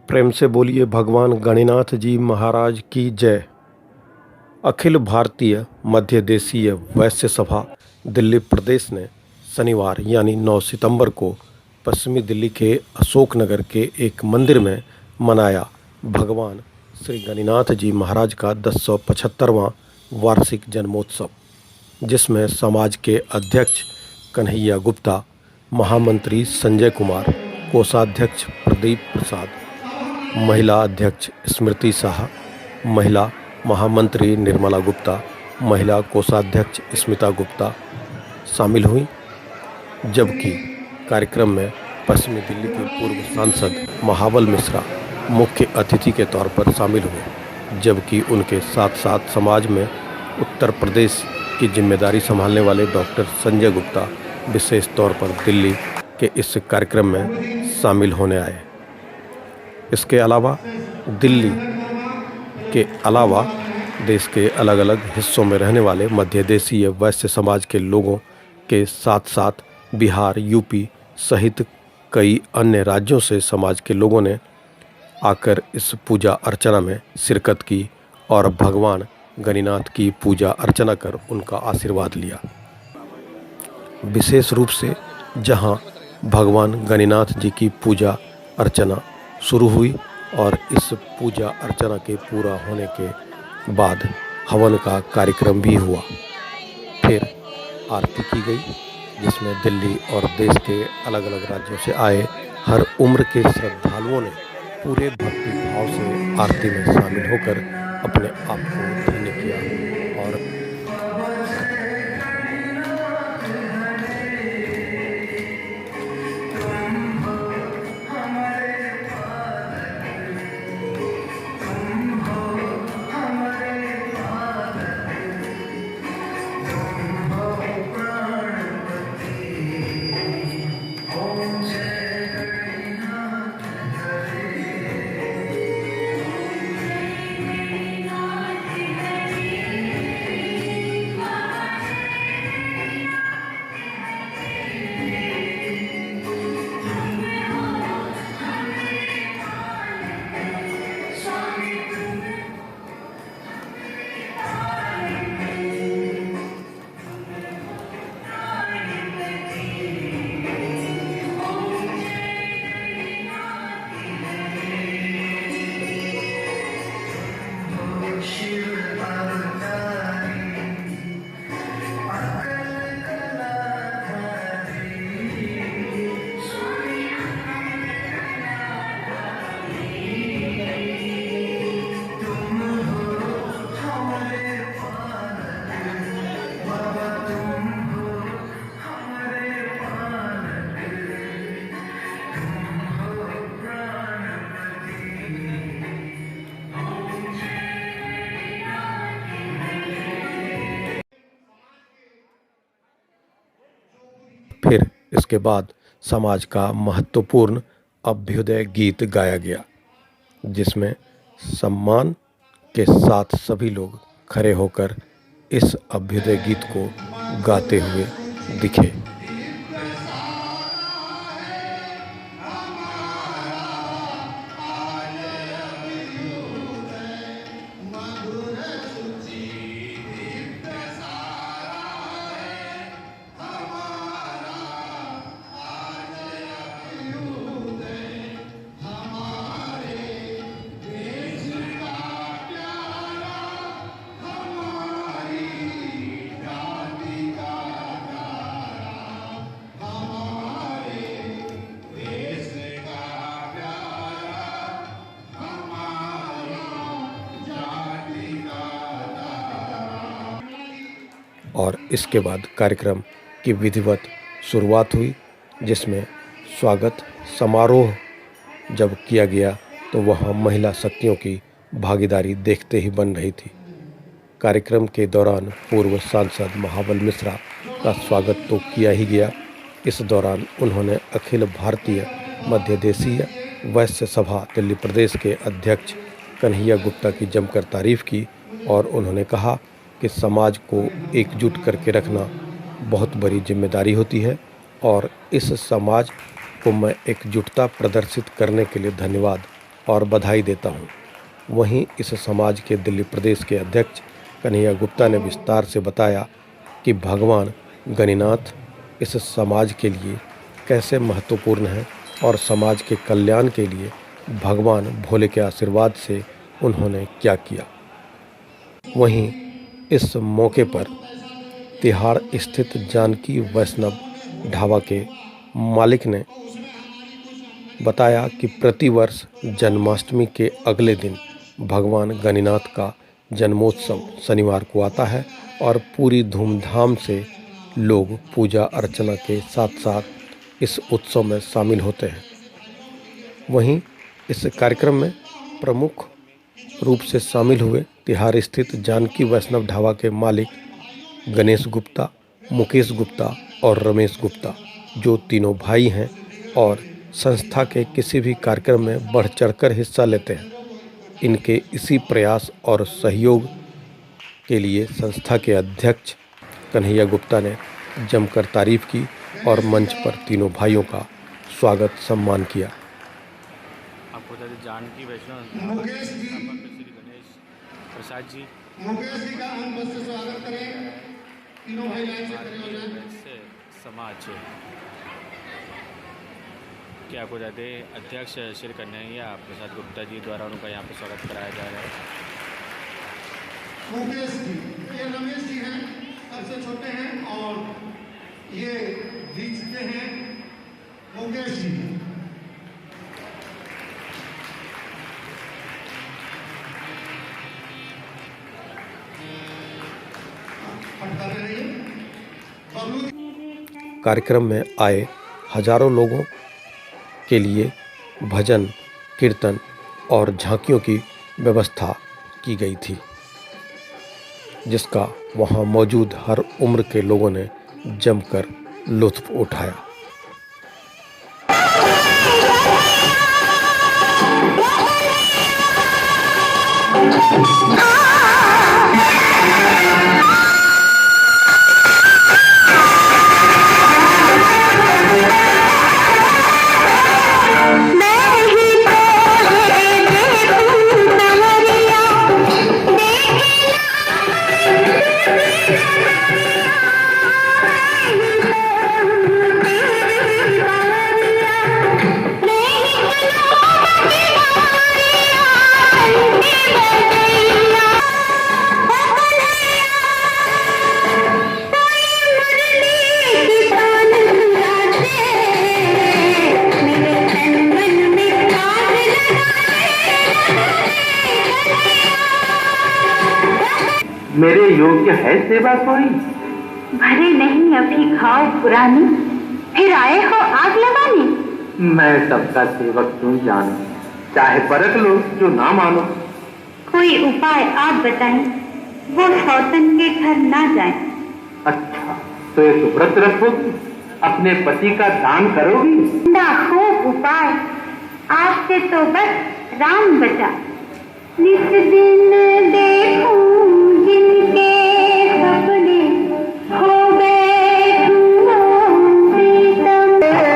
प्रेम से बोलिए भगवान गणिनाथ जी महाराज की जय। अखिल भारतीय मध्य देशीय वैश्य सभा दिल्ली प्रदेश ने शनिवार यानी 9 सितंबर को पश्चिमी दिल्ली के अशोक नगर के एक मंदिर में मनाया भगवान श्री गणिनाथ जी महाराज का 1075वां वार्षिक जन्मोत्सव, जिसमें समाज के अध्यक्ष कन्हैया गुप्ता, महामंत्री संजय कुमार, कोषाध्यक्ष प्रदीप प्रसाद, महिला अध्यक्ष स्मृति शाह, महिला महामंत्री निर्मला गुप्ता, महिला कोषाध्यक्ष स्मिता गुप्ता शामिल हुई। जबकि कार्यक्रम में पश्चिमी दिल्ली के पूर्व सांसद महाबल मिश्रा मुख्य अतिथि के तौर पर शामिल हुए, जबकि उनके साथ साथ समाज में उत्तर प्रदेश की जिम्मेदारी संभालने वाले डॉक्टर संजय गुप्ता विशेष तौर पर दिल्ली के इस कार्यक्रम में शामिल होने आए। इसके अलावा दिल्ली के अलावा देश के अलग अलग हिस्सों में रहने वाले मध्य देशीय वैश्य समाज के लोगों के साथ साथ बिहार, यूपी सहित कई अन्य राज्यों से समाज के लोगों ने आकर इस पूजा अर्चना में शिरकत की और भगवान गणिनाथ की पूजा अर्चना कर उनका आशीर्वाद लिया। विशेष रूप से जहां भगवान गणिनाथ जी की पूजा अर्चना शुरू हुई और इस पूजा अर्चना के पूरा होने के बाद हवन का कार्यक्रम भी हुआ। फिर आरती की गई, जिसमें दिल्ली और देश के अलग अलग राज्यों से आए हर उम्र के श्रद्धालुओं ने पूरे भक्ति भाव से आरती में शामिल होकर अपने आप को धन्य किया और फिर इसके बाद समाज का महत्वपूर्ण अभ्युदय गीत गाया गया, जिसमें सम्मान के साथ सभी लोग खड़े होकर इस अभ्युदय गीत को गाते हुए दिखे। और इसके बाद कार्यक्रम की विधिवत शुरुआत हुई, जिसमें स्वागत समारोह जब किया गया तो वहाँ महिला शक्तियों की भागीदारी देखते ही बन रही थी। कार्यक्रम के दौरान पूर्व सांसद महाबल मिश्रा का स्वागत तो किया ही गया। इस दौरान उन्होंने अखिल भारतीय मध्य देशीय वैश्य सभा दिल्ली प्रदेश के अध्यक्ष कन्हैया गुप्ता की जमकर तारीफ की और उन्होंने कहा कि समाज को एकजुट करके रखना बहुत बड़ी जिम्मेदारी होती है और इस समाज को मैं एकजुटता प्रदर्शित करने के लिए धन्यवाद और बधाई देता हूँ। वहीं इस समाज के दिल्ली प्रदेश के अध्यक्ष कन्हैया गुप्ता ने विस्तार से बताया कि भगवान गणिनाथ इस समाज के लिए कैसे महत्वपूर्ण हैं और समाज के कल्याण के लिए भगवान भोले के आशीर्वाद से उन्होंने क्या किया। वहीं इस मौके पर तिहाड़ स्थित जानकी वैष्णव ढाबा के मालिक ने बताया कि प्रतिवर्ष जन्माष्टमी के अगले दिन भगवान गणिनाथ का जन्मोत्सव शनिवार को आता है और पूरी धूमधाम से लोग पूजा अर्चना के साथ साथ इस उत्सव में शामिल होते हैं। वहीं इस कार्यक्रम में प्रमुख रूप से शामिल हुए तिहाड़ स्थित जानकी वैष्णव ढाबा के मालिक गणेश गुप्ता, मुकेश गुप्ता और रमेश गुप्ता, जो तीनों भाई हैं और संस्था के किसी भी कार्यक्रम में बढ़ चढ़कर हिस्सा लेते हैं। इनके इसी प्रयास और सहयोग के लिए संस्था के अध्यक्ष कन्हैया गुप्ता ने जमकर तारीफ की और मंच पर तीनों भाइयों का स्वागत सम्मान किया। आपको बता दें जानकी वैष्णव श्री गणेश प्रसाद जी का हम बस से स्वागत करें। तीनों भाई लाइन से खड़े हो जाएं। समाज के आपको बता दें अध्यक्ष श्री कन्हैया प्रसाद गुप्ता जी द्वारा उनका यहाँ पर स्वागत कराया जा रहा है। मुकेश जी, ये रमेश जी हैं, सबसे छोटे हैं और ये बीच के हैं मुकेश जी। कार्यक्रम में आए हजारों लोगों के लिए भजन, कीर्तन और झांकियों की व्यवस्था की गई थी, जिसका वहां मौजूद हर उम्र के लोगों ने जमकर लुत्फ उठाया। मेरे योग्य है सेवा कोई? भरे नहीं अभी खाओ पुरानी, फिर आए हो आग लगाने। मैं सबका सेवक तुम जानो, चाहे परख लो जो ना मानो। कोई उपाय आप बताएं, वो सौतन के घर ना जाएं। अच्छा, तो ये व्रत रखोगी, अपने पति का दान करोगी? ना खूब उपाय, आपसे तो बस राम बचा। नित दिन देखूं जिनके सपने हो गए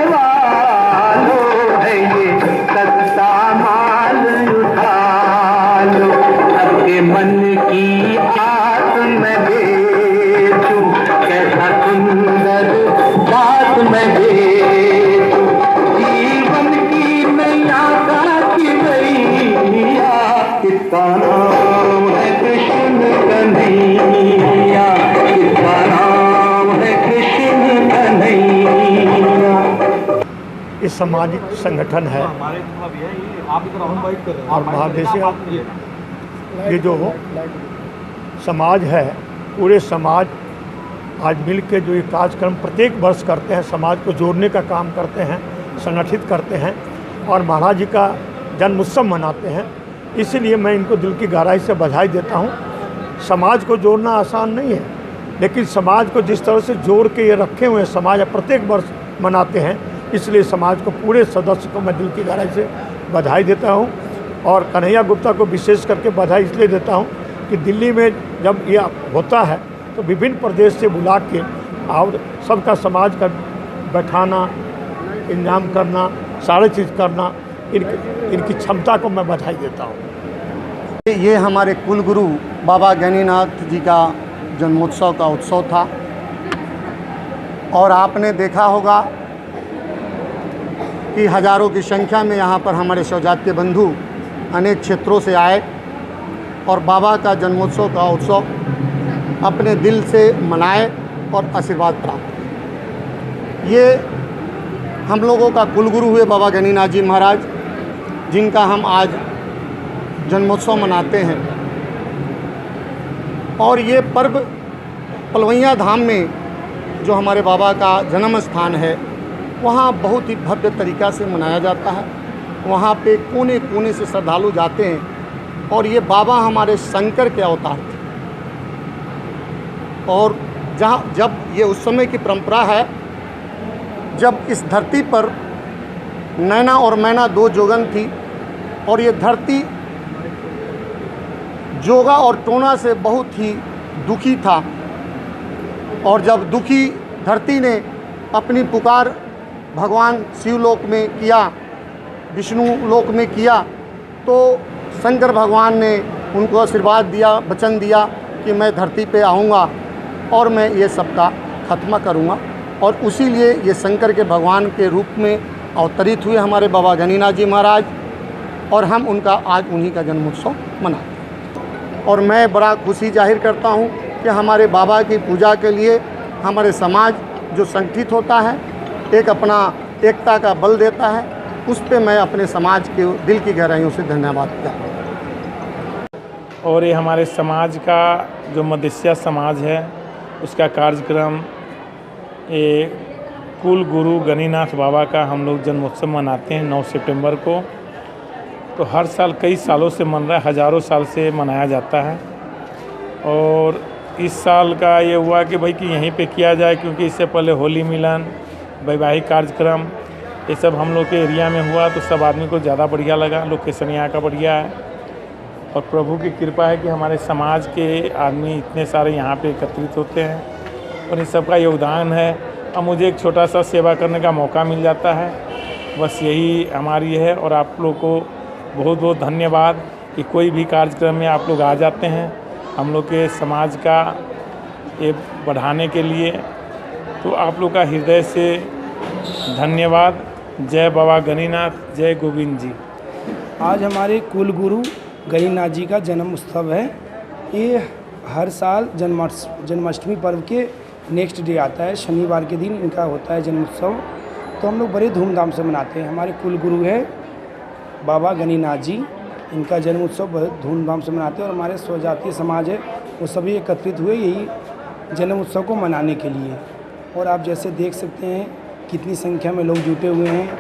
वालो है ये सस्ता माल उठा लो, सबके मन की आस मैं बेचूं, कैसा सुंदर बात मैं बेचूं, जीवन की नैया का किवैया, किसका नाम है कृष्ण कन्हैया, किसका नाम है कृष्ण कन्हैया। ये सामाजिक संगठन है और महादेशी ये जो समाज है, पूरे समाज आज मिल के जो ये कार्यक्रम प्रत्येक वर्ष करते हैं, समाज को जोड़ने का काम करते हैं, संगठित करते हैं और महाराज जी का जन्म उत्सव मनाते हैं। इसीलिए मैं इनको दिल की गहराई से बधाई देता हूँ। समाज को जोड़ना आसान नहीं है, लेकिन समाज को जिस तरह से जोड़ के ये रखे हुए हैं, समाज प्रत्येक वर्ष मनाते हैं, इसलिए समाज को पूरे सदस्य को मैं दिल की गहराई से बधाई देता हूँ। और कन्हैया गुप्ता को विशेष करके बधाई इसलिए देता हूँ कि दिल्ली में जब ये होता है तो विभिन्न प्रदेश से बुला के और सबका समाज का बैठाना, इंतजाम करना, सारे चीज़ करना, इनकी क्षमता को मैं बधाई देता हूँ। ये हमारे कुलगुरु बाबा गणिनाथ जी का जन्मोत्सव का उत्सव था और आपने देखा होगा कि हज़ारों की संख्या में यहाँ पर हमारे शौजातीय बंधु अनेक क्षेत्रों से आए और बाबा का जन्मोत्सव का उत्सव अपने दिल से मनाए और आशीर्वाद प्राप्त किए। ये हम लोगों का कुलगुरु हुए बाबा गणिनाथ जी महाराज, जिनका हम आज जन्मोत्सव मनाते हैं। और ये पर्व पलवैया धाम में जो हमारे बाबा का जन्म स्थान है, वहाँ बहुत ही भव्य तरीक़ा से मनाया जाता है। वहाँ पे कोने कोने से श्रद्धालु जाते हैं और ये बाबा हमारे शंकर के अवतार थे। और जब ये उस समय की परंपरा है जब इस धरती पर नैना और मैना दो जोगन थी और ये धरती जोगा और टोना से बहुत ही दुखी था। और जब दुखी धरती ने अपनी पुकार भगवान शिवलोक में किया, विष्णु लोक में किया, तो शंकर भगवान ने उनको आशीर्वाद दिया, वचन दिया कि मैं धरती पे आऊँगा और मैं ये सबका खात्मा करूँगा। और उसी लिए ये शंकर के भगवान के रूप में अवतरित हुए हमारे बाबा गणिनाथ जी महाराज, और हम उनका आज उन्हीं का जन्मोत्सव मनाते हैं। और मैं बड़ा खुशी जाहिर करता हूँ कि हमारे बाबा की पूजा के लिए हमारे समाज जो संगठित होता है, एक अपना एकता का बल देता है, उस पे मैं अपने समाज के दिल की गहराइयों से धन्यवाद करता हूँ। और ये हमारे समाज का जो मदेशिया समाज है, उसका कार्यक्रम ये कुल गुरु गणिनाथ बाबा का हम लोग जन्मोत्सव मनाते हैं 9 सितंबर को। तो हर साल कई सालों से मन रहा है, हज़ारों साल से मनाया जाता है। और इस साल का ये हुआ कि भाई कि यहीं पे किया जाए, क्योंकि इससे पहले होली मिलन, वैवाहिक कार्यक्रम, ये सब हम लोग के एरिया में हुआ, तो सब आदमी को ज़्यादा बढ़िया लगा। लोकेशन यहाँ का बढ़िया है और प्रभु की कृपा है कि हमारे समाज के आदमी इतने सारे यहाँ पे एकत्रित होते हैं और इन सब का योगदान है। अब मुझे एक छोटा सा सेवा करने का मौका मिल जाता है, बस यही हमारी है। और आप लोग को बहुत बहुत धन्यवाद कि कोई भी कार्यक्रम में आप लोग आ जाते हैं हम लोग के समाज का ये बढ़ाने के लिए। तो आप लोग का हृदय से धन्यवाद। जय बाबा गणिनाथ, जय गोविंद जी। आज हमारे कुलगुरु गणिनाथ जी का जन्म उत्सव है। ये हर साल जन्माष्टमी पर्व के नेक्स्ट डे आता है, शनिवार के दिन इनका होता है जन्मोत्सव। तो हम लोग बड़े धूमधाम से मनाते हैं। हमारे कुलगुरु है बाबा गणिनाथ जी, इनका जन्म उत्सव बहुत धूमधाम से मनाते हैं। और हमारे स्वजातीय समाज है, वो सभी एकत्रित हुए यही जन्म उत्सव को मनाने के लिए। और आप जैसे देख सकते हैं कितनी संख्या में लोग जुटे हुए हैं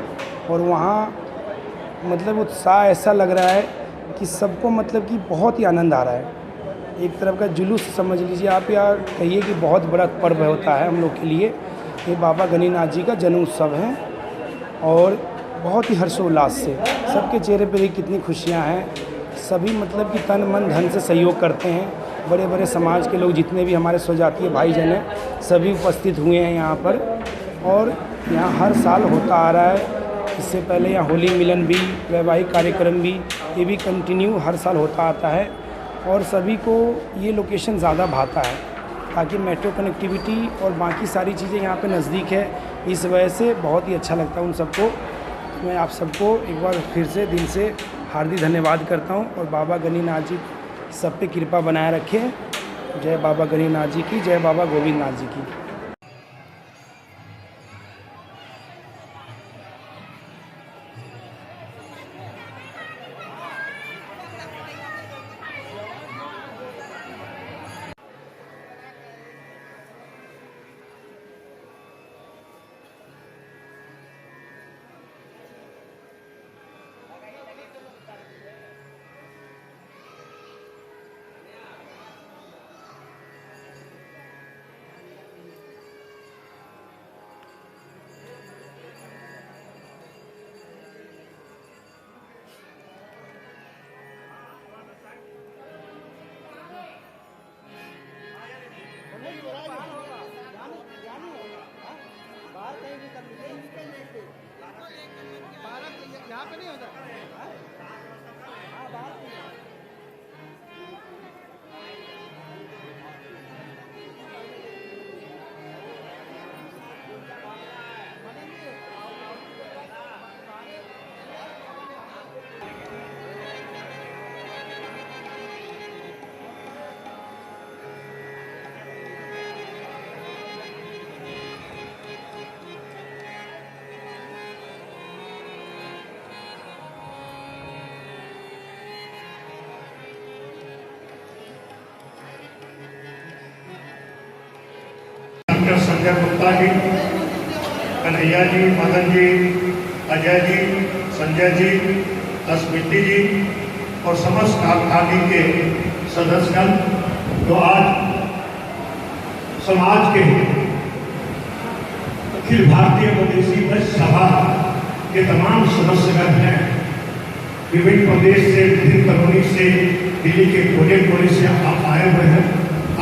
और वहाँ मतलब उत्साह ऐसा लग रहा है कि सबको मतलब कि बहुत ही आनंद आ रहा है। एक तरफ का जुलूस समझ लीजिए आप, या कहिए कि बहुत बड़ा पर्व होता है हम लोग के लिए। ये बाबा गणिनाथ जी का जन्म उत्सव है और बहुत ही हर्षोल्लास से सबके चेहरे पर कितनी खुशियाँ हैं। सभी मतलब कि तन मन धन से सहयोग करते हैं। बड़े बड़े समाज के लोग जितने भी हमारे स्वजातीय भाईजन हैं सभी उपस्थित हुए हैं यहाँ पर। और यहाँ हर साल होता आ रहा है। इससे पहले यहाँ होली मिलन भी, वैवाहिक कार्यक्रम भी, ये भी कंटिन्यू हर साल होता आता है। और सभी को ये लोकेशन ज़्यादा भाता है ताकि मेट्रो कनेक्टिविटी और बाकी सारी चीज़ें यहाँ पे नज़दीक है। इस वजह से बहुत ही अच्छा लगता है उन सबको। मैं आप सबको एक बार फिर से दिल से हार्दिक धन्यवाद करता हूँ। और बाबा गणिनाथ जी सब पे कृपा बनाए रखें। जय बाबा गणिनाथ जी की, जय बाबा गोविंद नाथ जी की। यहाँ पे नहीं होता। डॉक्टर संजय गुप्ता जी, कन्हैया जी, मदन जी, अजय जी, संजय जी, स्मृति जी और समस्त अकाली के सदस्यगण जो आज समाज के अखिल भारतीय मदेशी वैश्य सभा के तमाम सदस्यगण हैं, विभिन्न प्रदेश से, विभिन्न कॉलोनी से, दिल्ली के कोने कोने से आप आए हुए हैं।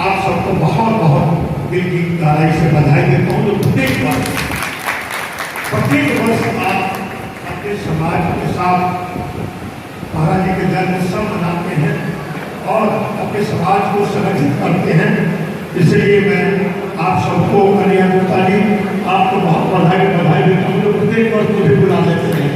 आप सबको बहुत बहुत दिल की गहराई से बधाई देता हूँ। तो प्रत्येक वर्ष आप अपने समाज के साथ महाराज जी के जन्मोत्सव मनाते हैं और अपने समाज को संगठित करते हैं। इसलिए मैं आप सबको कन्हैया गुप्ता जी आपको बहुत बधाई देता हूँ। प्रत्येक वर्ष मुझे बुला लेते हैं।